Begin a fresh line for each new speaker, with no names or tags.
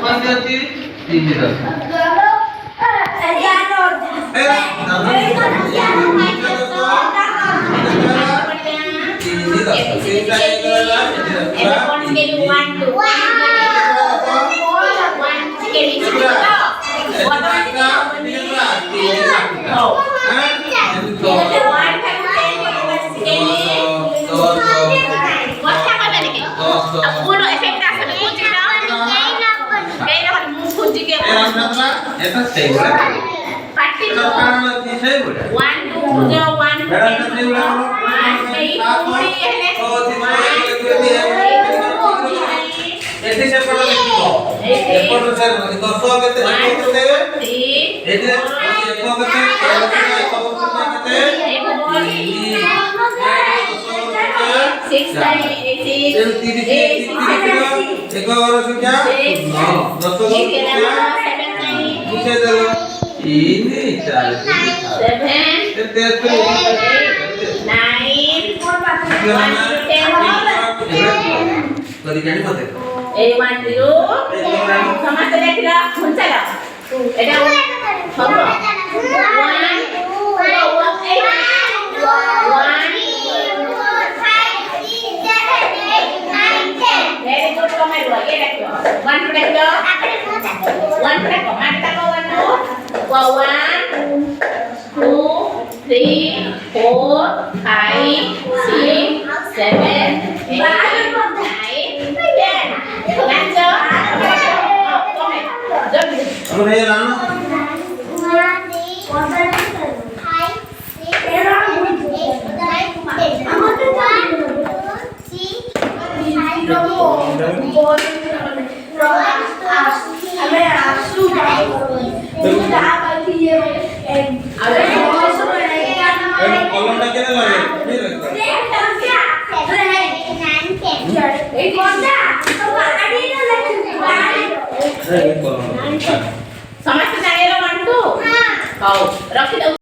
कौन ଅଛି 3 10 এটা সেই বলে পাটি তো কারণ কি সেই বলে 1 2 0 1 বেড়া সেই বলে 1 এই পুরি হেলে তো এটি সে পড়া লিখিব এই পড়া স্যার 10 কেতে 1 কেতে এটি 1 কেতে 6 টাইম 1 और संख्या 10 पूछे चलो 3 4 7 कदी जानि मते ए 1 0 समस्त देखला हुंचला एटा हबो 1 समस्त जाने रो 1 2 हां रखि दो।